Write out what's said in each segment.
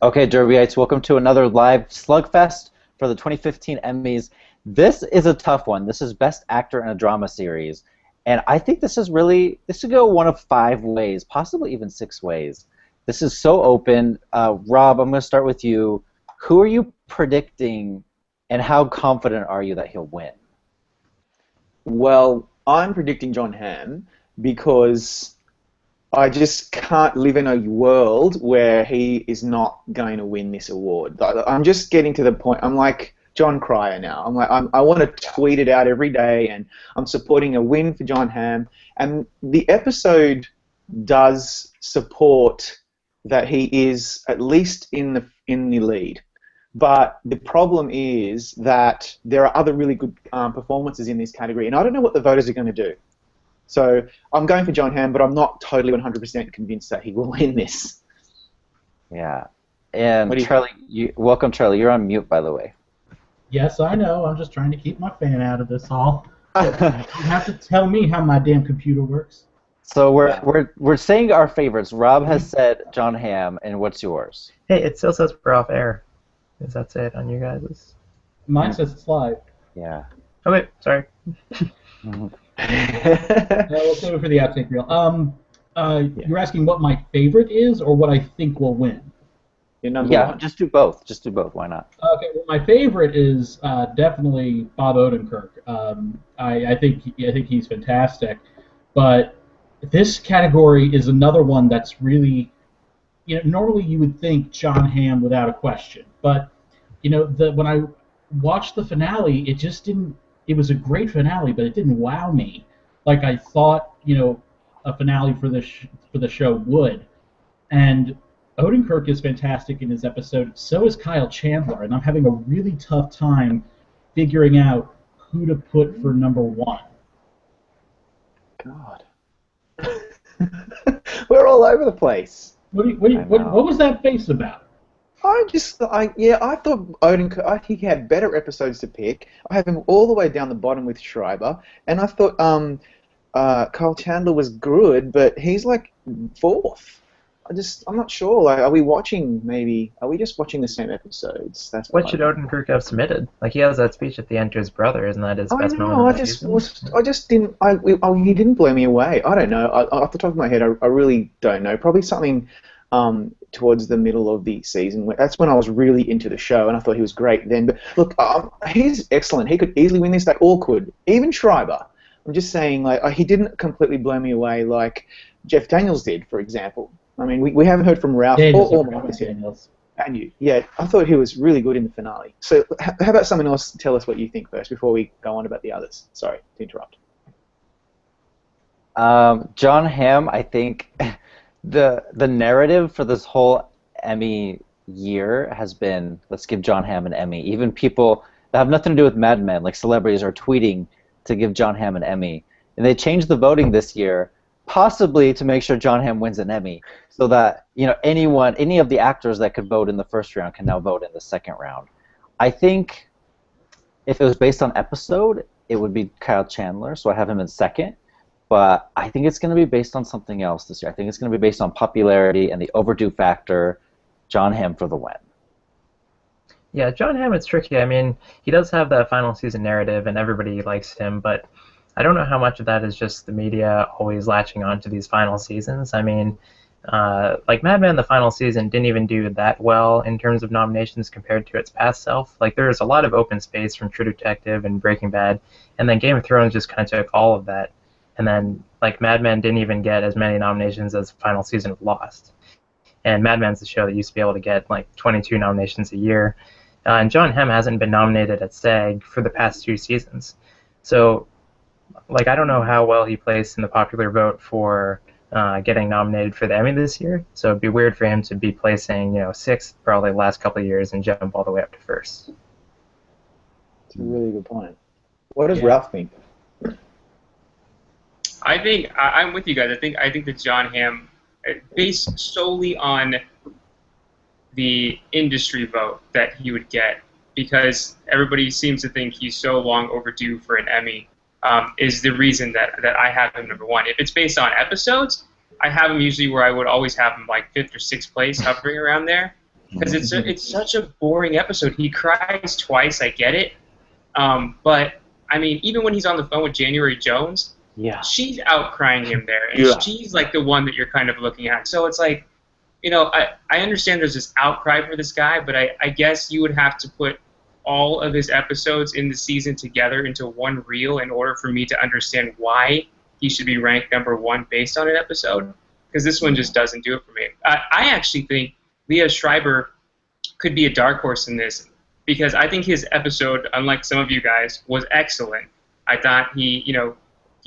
Okay, Derbyites, welcome to another live slugfest for the 2015 Emmys. This is a tough one. This is Best Actor in a Drama Series. And I think this could go one of 5 ways, possibly even 6 ways. This is so open. Rob, I'm going to start with you. Who are you predicting, and how confident are you that he'll win? Well, I'm predicting Jon Hamm because I just can't live in a world where he is not going to win this award. I'm just getting to the point. I'm like John Cryer now. I want to tweet it out every day, and I'm supporting a win for Jon Hamm. And the episode does support that he is at least in the lead. But the problem is that there are other really good performances in this category, and I don't know what the voters are going to do. So I'm going for Jon Hamm, but I'm not totally 100% convinced that he will win this. Yeah. And Charlie, welcome, Charlie. You're on mute, by the way. Yes, I know. I'm just trying to keep my fan out of this all. You don't have to tell me how my damn computer works. So we're saying our favorites. Rob has said Jon Hamm, and what's yours? Hey, it still says we're off air. Is that it on you guys'? Mine says it's live. Yeah. Oh wait, sorry. We'll save it for the outtake reel. You're asking what my favorite is, or what I think will win? Your number one. Just do both. Just do both. Why not? Okay, well, my favorite is definitely Bob Odenkirk. I think he's fantastic, but this category is another one that's really, normally you would think Jon Hamm without a question, but when I watched the finale, it just didn't. It was a great finale, but it didn't wow me like I thought a finale for the show would. And Odenkirk is fantastic in his episode. So is Kyle Chandler, and I'm having a really tough time figuring out who to put for number 1. God, we're all over the place. What was that face about? I thought Odenkirk, he had better episodes to pick. I have him all the way down the bottom with Schreiber, and I thought Kyle Chandler was good, but he's like 4th. I'm not sure. Like, are we just watching the same episodes? That's what should Odenkirk have submitted? Like, he has that speech at the end to his brother, isn't that his best moment? He didn't blow me away. I don't know. Off the top of my head, I really don't know. Probably something towards the middle of the season. That's when I was really into the show, and I thought he was great then. But look, he's excellent. He could easily win this. They all could. Even Schreiber. I'm just saying, like, he didn't completely blow me away like Jeff Daniels did, for example. I mean, we haven't heard from Ralph or Marcus yet. And you. Yeah, I thought he was really good in the finale. So how about someone else tell us what you think first before we go on about the others? Sorry to interrupt. Jon Hamm, I think the narrative for this whole Emmy year has been, let's give Jon Hamm an Emmy. Even people that have nothing to do with Mad Men, like celebrities, are tweeting to give Jon Hamm an Emmy. And they changed the voting this year, possibly to make sure Jon Hamm wins an Emmy, so that any of the actors that could vote in the first round can now vote in the second round. I think if it was based on episode, it would be Kyle Chandler, so I have him in second. But I think it's going to be based on something else this year. I think it's going to be based on popularity and the overdue factor. Jon Hamm for the win. Yeah, Jon Hamm, it's tricky. I mean, he does have that final season narrative, and everybody likes him, but I don't know how much of that is just the media always latching on to these final seasons. I mean, like Mad Men, the final season didn't even do that well in terms of nominations compared to its past self. Like, there's a lot of open space from True Detective and Breaking Bad, and then Game of Thrones just kind of took all of that. And then, like, Mad Men didn't even get as many nominations as the final season of Lost. And Mad Men's the show that used to be able to get, like, 22 nominations a year. And Jon Hamm hasn't been nominated at SAG for the past 2 seasons. So, like, I don't know how well he placed in the popular vote for getting nominated for the Emmy this year. So it'd be weird for him to be placing, 6th probably the last couple of years and jump all the way up to 1st. That's a really good point. What does Ralph think? I think I'm with you guys. I think that Jon Hamm, based solely on the industry vote that he would get, because everybody seems to think he's so long overdue for an Emmy, is the reason that I have him number 1. If it's based on episodes, I have him usually where I would always have him like 5th or 6th place, hovering around there. because it's such a boring episode. He cries twice. I get it, but I mean, even when he's on the phone with January Jones, she's out crying him there, and she's like the one that you're kind of looking at. So it's like, you know, I understand there's this outcry for this guy, but I guess you would have to put all of his episodes in the season together into one reel in order for me to understand why he should be ranked #1 based on an episode, because this one just doesn't do it for me. I actually think Liev Schreiber could be a dark horse in this, because I think his episode, unlike some of you guys, was excellent. I thought he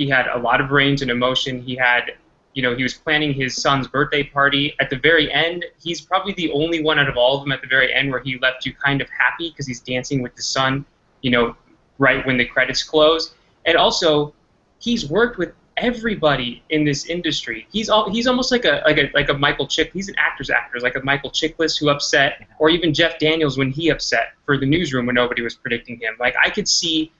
had a lot of range and emotion. He was planning his son's birthday party. At the very end, he's probably the only one out of all of them at the very end where he left you kind of happy because he's dancing with the son, right when the credits close. And also, he's worked with everybody in this industry. He's almost like a Michael Chick. He's an actor's actor, like a Michael Chiklis who upset, or even Jeff Daniels when he upset for the newsroom when nobody was predicting him. Like, I could see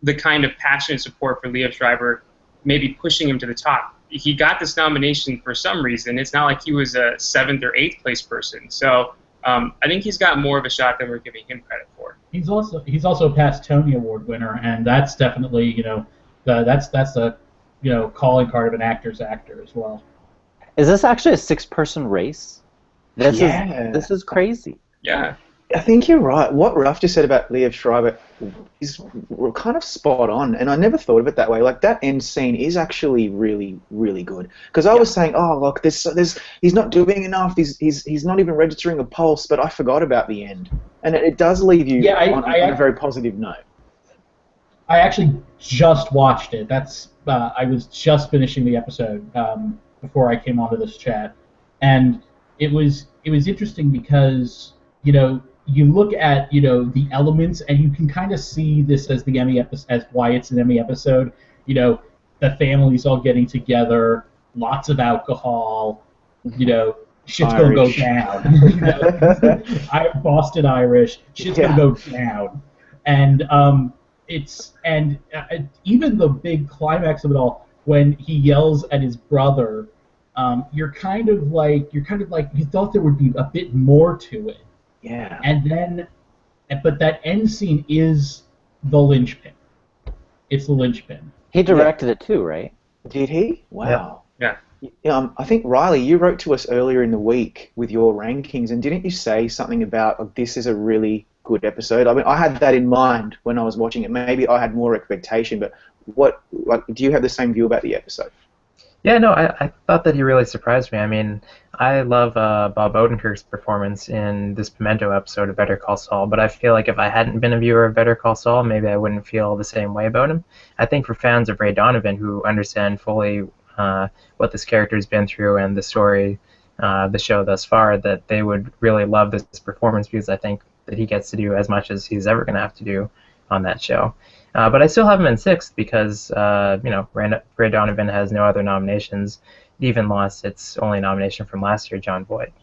the kind of passionate support for Liev Schreiber maybe pushing him to the top. He got this nomination for some reason. It's not like he was a 7th or 8th place person. So I think he's got more of a shot than we're giving him credit for. He's also a past Tony Award winner, and that's definitely that's a calling card of an actor's actor as well. Is this actually a 6-person race? This is crazy. Yeah. I think you're right. What Ralph just said about Liev Schreiber is kind of spot on, and I never thought of it that way. Like, that end scene is actually really, really good. Because I was saying, oh, look, he's not doing enough. He's not even registering a pulse. But I forgot about the end, and it does leave you on a very positive note. I actually just watched it. I was just finishing the episode before I came onto this chat, and it was interesting because you look at the elements, and you can kind of see this as the Emmy as why it's an Emmy episode. The family's all getting together, lots of alcohol. Shit's gonna go down. Boston Irish, shit's gonna go down, and even the big climax of it all, when he yells at his brother, you're kind of like you thought there would be a bit more to it. Yeah. But that end scene is the linchpin. It's the linchpin. He directed it too, right? Did he? Wow. Yeah. I think, Riley, you wrote to us earlier in the week with your rankings, and didn't you say something about this is a really good episode? I mean, I had that in mind when I was watching it. Maybe I had more expectation, but do you have the same view about the episode? Yeah, no, I thought that he really surprised me. I mean, I love Bob Odenkirk's performance in this Pimento episode of Better Call Saul, but I feel like if I hadn't been a viewer of Better Call Saul, maybe I wouldn't feel the same way about him. I think for fans of Ray Donovan who understand fully what this character's been through and the story, the show thus far, that they would really love this performance, because I think that he gets to do as much as he's ever going to have to do on that show. But I still have him in 6th because, Ray Donovan has no other nominations. He even lost its only nomination from last year, Jon Voight.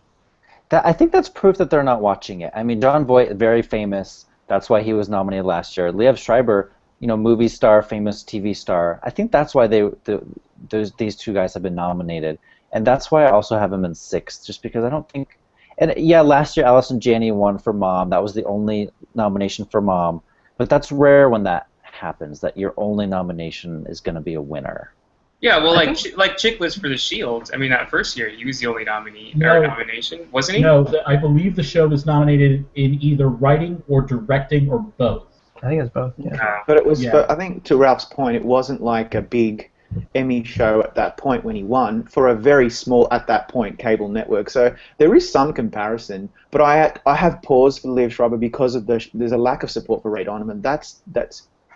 I think that's proof that they're not watching it. I mean, Jon Voight, very famous. That's why he was nominated last year. Liev Schreiber, movie star, famous TV star. I think that's why these two guys have been nominated. And that's why I also have him in 6th, just because I don't think... And yeah, last year Allison Janney won for Mom. That was the only nomination for Mom. But that's rare when that happens, that your only nomination is going to be a winner. Yeah, well, like Chiklis for The Shield. I mean, that first year he was the only nomination, wasn't he? No, I believe the show was nominated in either writing or directing or both. I think it's both. Yeah. But it was. Yeah. But I think to Ralph's point, it wasn't like a big Emmy show at that point when he won for a very small, at that point, cable network. So there is some comparison, but I have paused for Liev Schreiber because of there's a lack of support for Ray Donovan. That's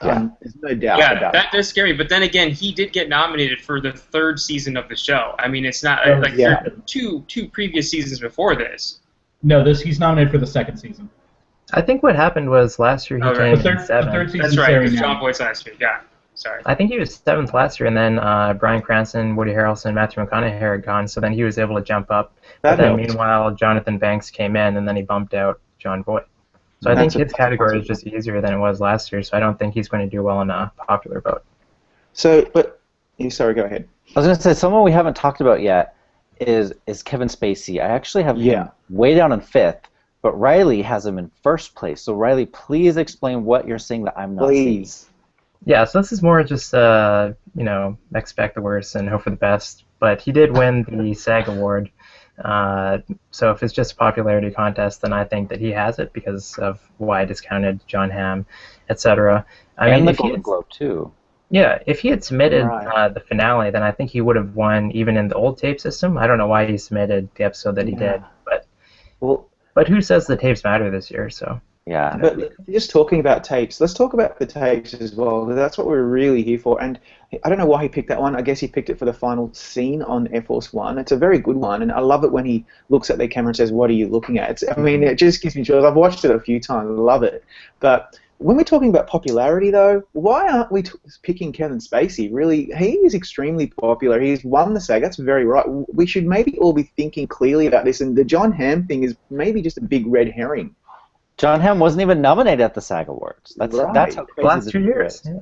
there's no doubt about that. Yeah, that's scary. But then again, he did get nominated for the 3rd season of the show. I mean, it's not two previous seasons before this. No, he's nominated for the 2nd season. I think what happened was last year he came in 7th. The third season. That's right, because Jon Voight's last year. Yeah. Sorry. I think he was 7th last year, and then Bryan Cranston, Woody Harrelson, Matthew McConaughey had gone, so then he was able to jump up. But then meanwhile, Jonathan Banks came in, and then he bumped out Jon Voight. So I think his category is just easier than it was last year, so I don't think he's going to do well in a popular vote. Sorry, go ahead. I was going to say, someone we haven't talked about yet is Kevin Spacey. I actually have him way down in 5th, but Riley has him in first place. So Riley, please explain what you're saying that I'm not seeing. Please. Yeah, so this is more just, expect the worst and hope for the best. But he did win the SAG award. So if it's just a popularity contest, then I think that he has it because of why I discounted Jon Hamm, etc. And the Golden Globe, too. Yeah, if he had submitted Right. the finale, then I think he would have won even in the old tape system. I don't know why he submitted the episode that he did, but who says the tapes matter this year? So Yeah. But just talking about tapes, let's talk about the tapes as well. That's what we're really here for. And I don't know why he picked that one. I guess he picked it for the final scene on Air Force One. It's a very good one, and I love it when he looks at the camera and says, "What are you looking at?" It just gives me chills. I've watched it a few times. I love it. But when we're talking about popularity, though, why aren't we picking Kevin Spacey? Really, he is extremely popular. He's won the SAG. That's very right. We should maybe all be thinking clearly about this. And the Jon Hamm thing is maybe just a big red herring. Jon Hamm wasn't even nominated at the SAG Awards. That's how crazy last this 2 years. is. Yeah.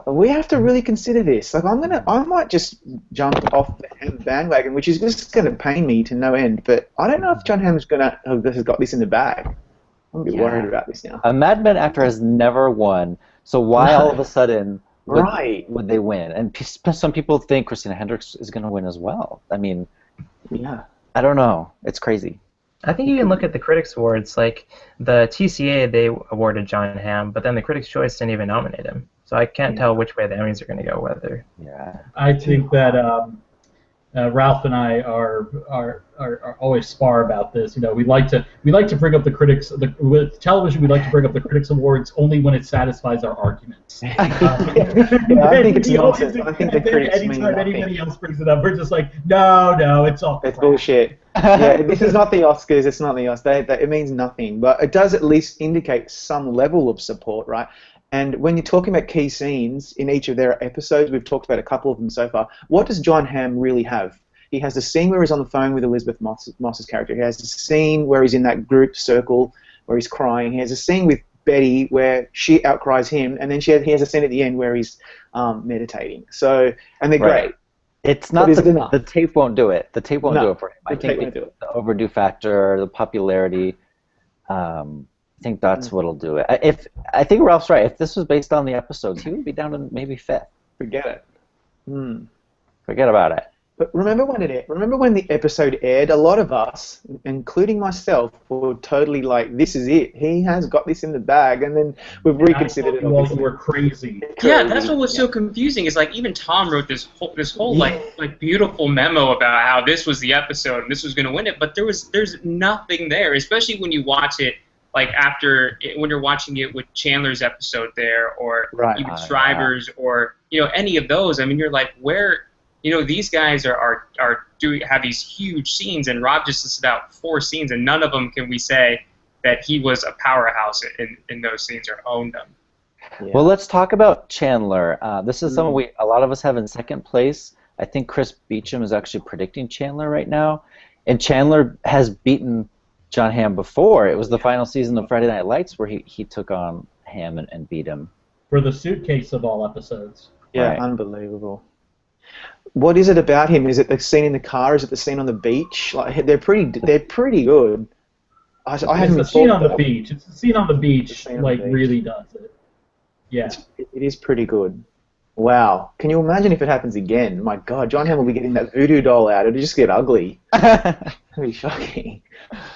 We have to really consider this. Like, I might just jump off the Hamm bandwagon, which is just going to pain me to no end. But I don't know if Jon Hamm's has got this in the bag. I'm a bit worried about this now. A Mad Men actor has never won, so why all of a sudden would they win? And some people think Christina Hendricks is going to win as well. I mean, Yeah. I don't know. It's crazy. I think you can look at the Critics' Awards. Like the TCA, they awarded Jon Hamm, but then the Critics' Choice didn't even nominate him. So I can't tell which way the Emmys are going to go. Whether I think that Ralph and I are always spar about this. You know, we like to bring up the critics. With television, we like to bring up the Critics Awards only when it satisfies our arguments. I think it's nonsense. I think the critics mean anytime nothing. anybody else brings it up, we're just like, no, it's all. It's crap. bullshit. Yeah, this is not the Oscars. It's not the Oscars. It means nothing. But it does at least indicate some level of support, right? And when you're talking about key scenes in each of their episodes, we've talked about a couple of them so far. What does Jon Hamm really have? He has a scene where he's on the phone with Elizabeth Moss's character. He has a scene where he's in that group circle where he's crying. He has a scene with Betty where she outcries him, and then he has a scene at the end where he's meditating. So, and they're great. It's not the tape won't do it. The tape won't do it for him. I think the overdue factor, the popularity. I think that's what'll do it. I think Ralph's right. If this was based on the episodes, he would be down in maybe fifth. Forget it. Forget about it. But remember when the episode aired? A lot of us, including myself, were totally like, "This is it. He has got this in the bag." And then we've reconsidered it. You all were crazy. Yeah, that's what was so confusing. Is like even Tom wrote this whole like beautiful memo about how this was the episode and this was going to win it, but there's nothing there, especially when you watch it. Like when you're watching it with Chandler's episode there, or even Schreiber's, or any of those. I mean, you're like, where these guys have these huge scenes, and Rob just listed out 4 scenes, and none of them can we say that he was a powerhouse in those scenes or owned them. Yeah. Well, let's talk about Chandler. This is someone a lot of us have in second place. I think Chris Beecham is actually predicting Chandler right now, and Chandler has beaten Jon Hamm before. It was the final season of Friday Night Lights where he took on Hamm and beat him. For the suitcase of all episodes. Yeah, right. Unbelievable. What is it about him? Is it the scene in the car? Is it the scene on the beach? Like they're pretty good. It's the scene on the beach. It's the scene on the beach. Really does it. Yeah. It is pretty good. Wow. Can you imagine if it happens again? My God, Jon Hamm will be getting that voodoo doll out. It'll just get ugly. It'll be shocking.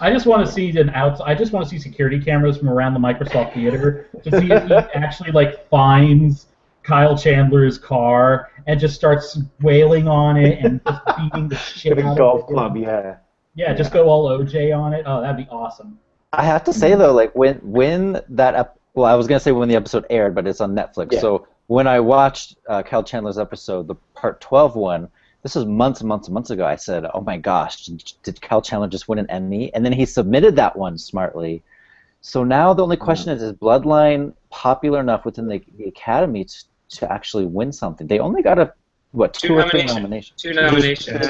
I just want to see security cameras from around the Microsoft Theater to see if he actually finds Kyle Chandler's car and just starts wailing on it and just beating the shit out of it. With a golf club, yeah. Yeah, just go all OJ on it. Oh, that'd be awesome. I have to say though, when that I was gonna say when the episode aired, but it's on Netflix. Yeah. So when I watched Kyle Chandler's episode, the part 12 one, this was months and months and months ago, I said, oh my gosh, did Kyle Chandler just win an Emmy? And then he submitted that one smartly. So now the only question is Bloodline popular enough within the Academy to actually win something? They only got two or three nominations. 2 nominations.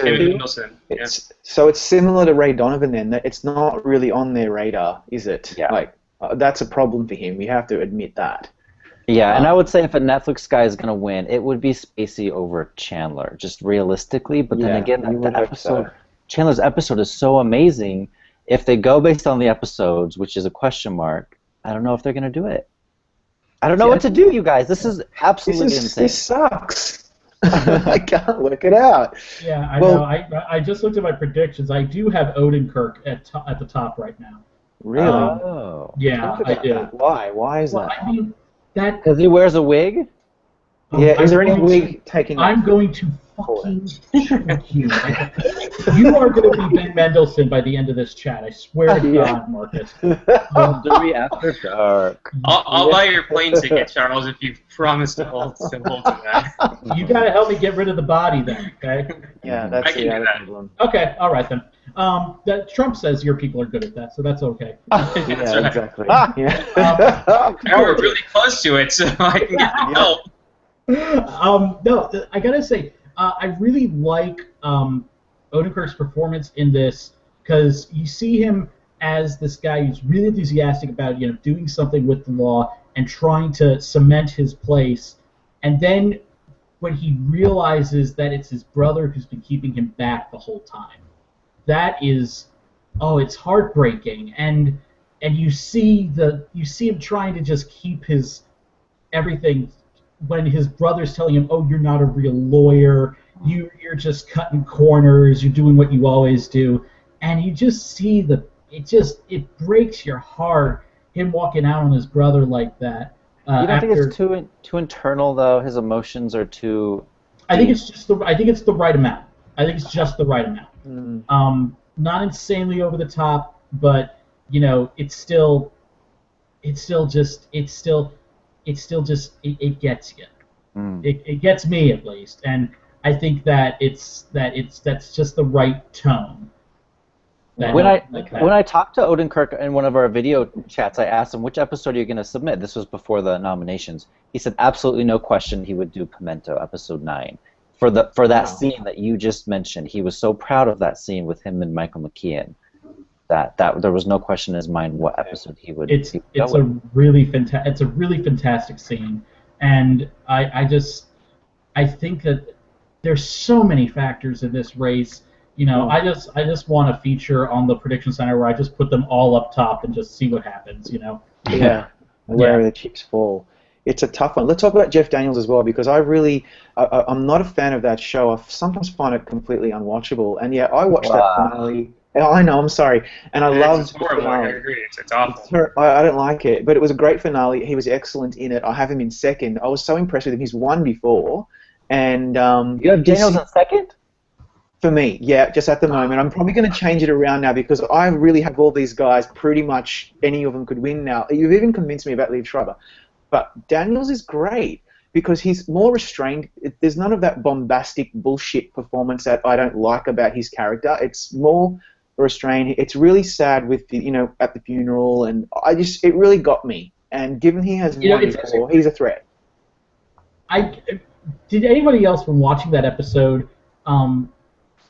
Yeah. So it's similar to Ray Donovan then. That it's not really on their radar, is it? Yeah. That's a problem for him. We have to admit that. Yeah, and I would say if a Netflix guy is going to win, it would be Spacey over Chandler, just realistically. But then again, Chandler's episode is so amazing. if they go based on the episodes, which is a question mark, I don't know if they're going to do it. I don't know what to do, you guys. This is absolutely insane. This sucks. I can't work it out. Yeah, I know. I just looked at my predictions. I do have Odenkirk at the top right now. Really? Oh. Yeah, I do. Why? Why is that? I mean, that. Because he wears a wig? Yeah, is there any wig taking I'm going to fucking choke you. You are going to be Ben Mendelsohn by the end of this chat. I swear to God, Marcus. Derby After Dark. I'll buy your plane ticket, Charles, if you promise to hold to that. You got to help me get rid of the body then, okay? Yeah, that's the other problem. Okay, all right then. Trump says your people are good at that, so that's okay. Yeah, exactly. Yeah. Now we're really close to it, so I can get the help. No, I gotta say, I really like Odenkirk's performance in this because you see him as this guy who's really enthusiastic about doing something with the law and trying to cement his place, and then when he realizes that it's his brother who's been keeping him back the whole time, that is, it's heartbreaking, and you see him trying to just keep his everything. When his brother's telling him, "Oh, you're not a real lawyer. You're just cutting corners. You're doing what you always do," and you just see it breaks your heart. Him walking out on his brother like that. You don't think it's too internal though? His emotions are too. I think it's the right amount. I think it's just the right amount. Not insanely over the top, but it gets you. It gets me at least, and I think that's just the right tone. When I talked to Odenkirk in one of our video chats, I asked him which episode are you going to submit. This was before the nominations. He said absolutely no question he would do Pimento episode 9 for that scene that you just mentioned. He was so proud of that scene with him and Michael McKean that there was no question in his mind what episode he would. It's a really fantastic scene, and I think that there's so many factors in this race. I just want a feature on the prediction center where I just put them all up top and just see what happens. Yeah, where the chips fall. It's a tough one. Let's talk about Jeff Daniels as well, because I'm not a fan of that show. I sometimes find it completely unwatchable. And yeah, I watched that finale. I know, I'm sorry. And I loved the finale. I agree. It's awful. I don't like it, but it was a great finale. He was excellent in it. I have him in second. I was so impressed with him. He's won before. And you have Daniels in second? For me, yeah, just at the moment. I'm probably going to change it around now because I really have all these guys, pretty much any of them could win now. You've even convinced me about Liev Schreiber. But Daniels is great because he's more restrained. There's none of that bombastic bullshit performance that I don't like about his character. It's more restrained. It's really sad with at the funeral, and it really got me. And given he has won before, he's a threat. Did anybody else from watching that episode?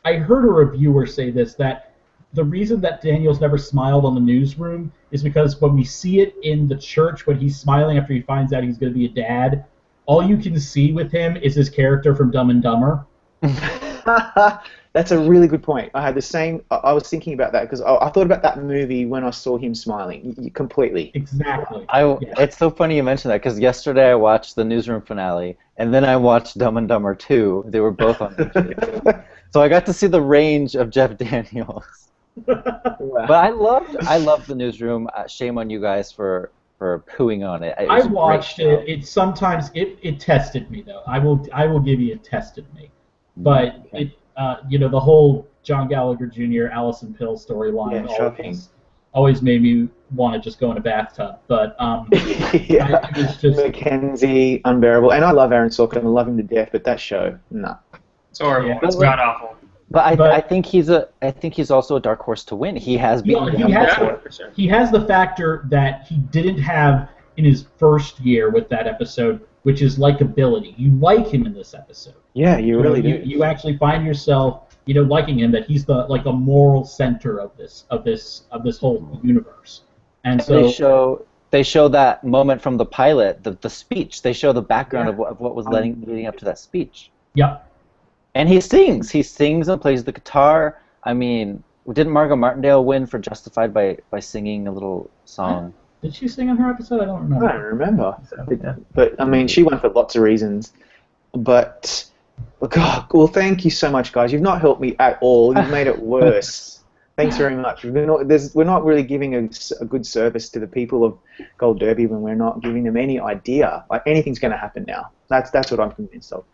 I heard a reviewer say this, that the reason that Daniels never smiled on the newsroom is because when we see it in the church when he's smiling after he finds out he's going to be a dad, all you can see with him is his character from Dumb and Dumber. That's a really good point. I had the same. I was thinking about that because I thought about that movie when I saw him smiling. Completely. Exactly. It's so funny you mentioned that because yesterday I watched the newsroom finale and then I watched Dumb and Dumber 2. They were both on YouTube. So I got to see the range of Jeff Daniels. But I loved the newsroom. Shame on you guys for pooing on it. I watched it. It sometimes it tested me though. I will give you it tested me. But the whole John Gallagher Jr. Alison Pill storyline always made me want to just go in a bathtub. But it was just Mackenzie, unbearable. And I love Aaron Sorkin. I love him to death. But that show, no. It's horrible. Yeah. It's god awful. But I think he's also a dark horse to win. He has been. He has the factor that he didn't have in his first year with that episode, which is likability. You like him in this episode. Yeah, you really do. You actually find yourself, liking him. That he's the a moral center of this whole universe. And so they show that moment from the pilot, the speech. They show the background of what was leading up to that speech. Yep. And he sings and plays the guitar. I mean, didn't Margot Martindale win for Justified by singing a little song? Did she sing on her episode? I don't remember. I don't remember. So, yeah. But I mean, she won for lots of reasons. But God, well, thank you so much, guys. You've not helped me at all. You've made it worse. Thanks very much. We're not really giving a good service to the people of Gold Derby when we're not giving them any idea. Like anything's going to happen now. That's what I'm convinced of.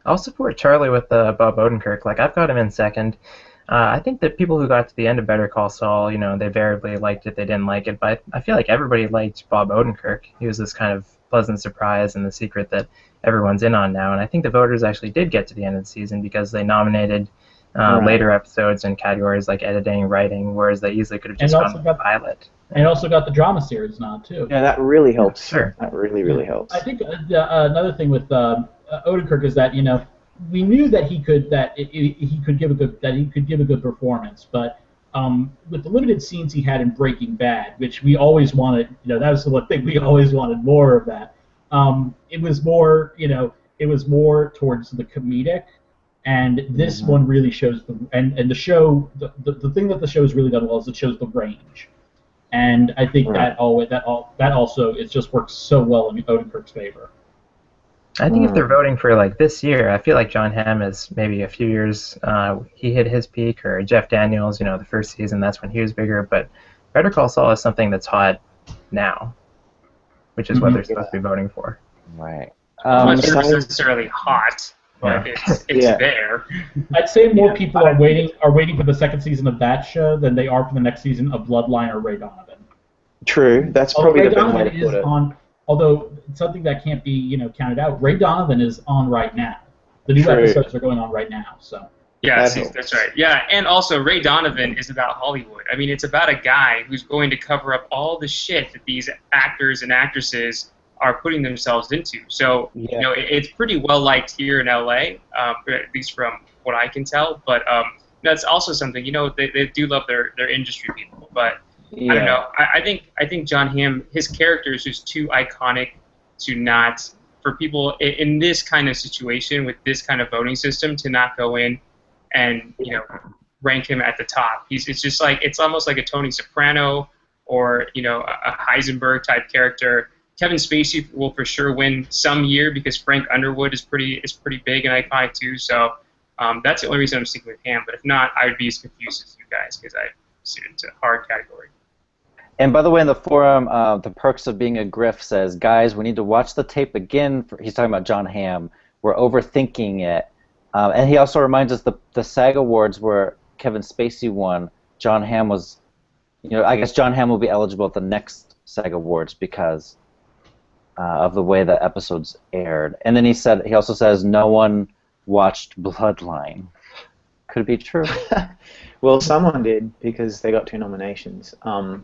I'll support Charlie with Bob Odenkirk. Like, I've got him in second. I think that people who got to the end of Better Call Saul, you know, they variably liked it, they didn't like it, but I feel like everybody liked Bob Odenkirk. He was this kind of pleasant surprise and the secret that everyone's in on now, and I think the voters actually did get to the end of the season because they nominated later episodes in categories like editing, writing, whereas they easily could have just gone with the pilot. And also got the drama series nod, too. Yeah, that really helps. Sure. That really helps. I think another thing with Odenkirk is that, you know, we knew that he could give a good performance, but with the limited scenes he had in Breaking Bad, which we always wanted, you know, that was the one thing we always wanted more of that. It was more, you know, towards the comedic, and this one really shows and the show, the thing that the show's really done well is it shows the range, and I think that also it just works so well in Odenkirk's favor. I think if they're voting for like this year, I feel like Jon Hamm is maybe a few years. He hit his peak, or Jeff Daniels, you know, the first season, that's when he was bigger. But Better Call Saul is something that's hot now, which is what they're supposed to be voting for. Right. I'm not sure it's necessarily hot, but it's there. I'd say more people are waiting for the second season of that show than they are for the next season of Bloodline or Ray Donovan. True. That's probably the best way to put it. Although something that can't be, you know, counted out, Ray Donovan is on right now. The new episodes are going on right now. So. Yeah, that's right. Yeah, and also Ray Donovan is about Hollywood. I mean, it's about a guy who's going to cover up all the shit that these actors and actresses are putting themselves into. So, you know, it's pretty well liked here in LA, at least from what I can tell. But that's also something, you know, they do love their industry people, but. I don't know. I think Jon Hamm, his character is just too iconic to not, for people in this kind of situation with this kind of voting system, to not go in and, you know, rank him at the top. It's just like, it's almost like a Tony Soprano or, you know, a Heisenberg type character. Kevin Spacey will for sure win some year because Frank Underwood is pretty big and iconic too. So that's the only reason I'm sticking with Hamm. But if not, I would be as confused as you guys because I see it into a hard category. And by the way, in the forum, the perks of being a griff says, guys, we need to watch the tape again. He's talking about Jon Hamm. We're overthinking it. And he also reminds us the SAG Awards where Kevin Spacey won. Jon Hamm was, you know, I guess Jon Hamm will be eligible at the next SAG Awards because of the way the episodes aired. And then he also says no one watched Bloodline. Could it be true? Well, someone did because they got 2 nominations.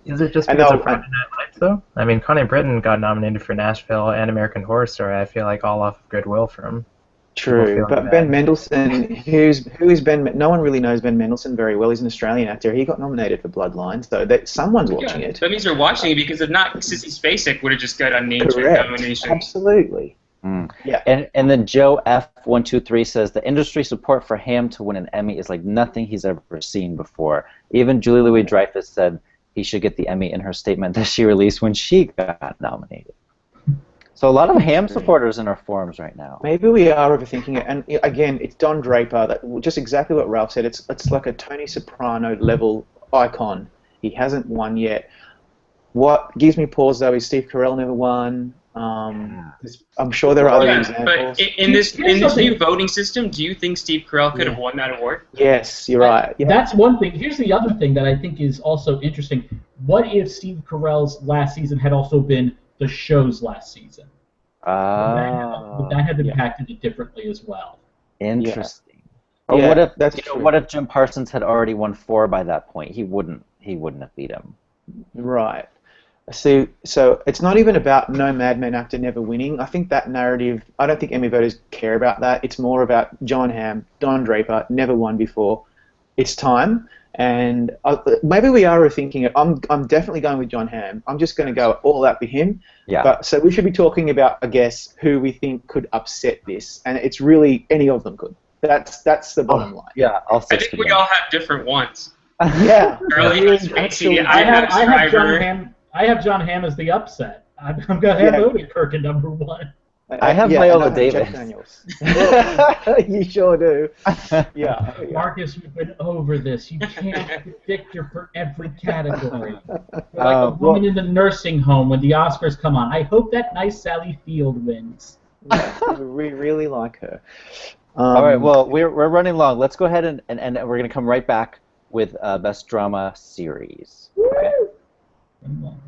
Is it just because of Friday Night Lights, though? I mean, Connie Britton got nominated for Nashville and American Horror Story. I feel like all off of goodwill from. True, but Ben Mendelsohn, who is Ben? No one really knows Ben Mendelsohn very well. He's an Australian actor. He got nominated for Bloodline, so someone's watching it. That means they're watching it because if not, Sissy Spacek would have just got a name nomination. Absolutely. Yeah. And then Joe F123 says the industry support for Hamm to win an Emmy is like nothing he's ever seen before. Even Julie Louis-Dreyfus said he should get the Emmy in her statement that she released when she got nominated. So a lot of Hamm supporters in our forums right now. Maybe we are overthinking it. And again, it's Don Draper. Just exactly what Ralph said. It's like a Tony Soprano level icon. He hasn't won yet. What gives me pause though is Steve Carell never won. I'm sure there are other examples. But in this new voting system, do you think Steve Carell could have won that award? Yes, you're right. Yeah. That's one thing. Here's the other thing that I think is also interesting. What if Steve Carell's last season had also been the show's last season? Would that have impacted it differently as well? Interesting. Or what if Jim Parsons had already won 4 by that point? He wouldn't have beat him. Right. See, so it's not even about no Mad Men actor never winning. I think that narrative, I don't think Emmy voters care about that. It's more about Jon Hamm, Don Draper, never won before. It's time, and maybe we are rethinking it. I'm definitely going with Jon Hamm. I'm just going to go all out for him. Yeah. But so we should be talking about, I guess, who we think could upset this, and it's really any of them could. That's the bottom line. Yeah, I think we all have different ones. Yeah. Charlie He and is Spacey. actually- I have Schreiber. I have John Hamm as the upset. I'm gonna have Odenkirk at number one. I have yeah, Viola and I have Jeff Davis. Daniels. You sure do. Yeah. Marcus, we've been over this. You can't predict her for every category. You're like a woman in the nursing home when the Oscars come on. I hope that nice Sally Field wins. Yeah, we really like her. All right, well, we're running long. Let's go ahead and we're going to come right back with Best Drama Series. Okay? Run along.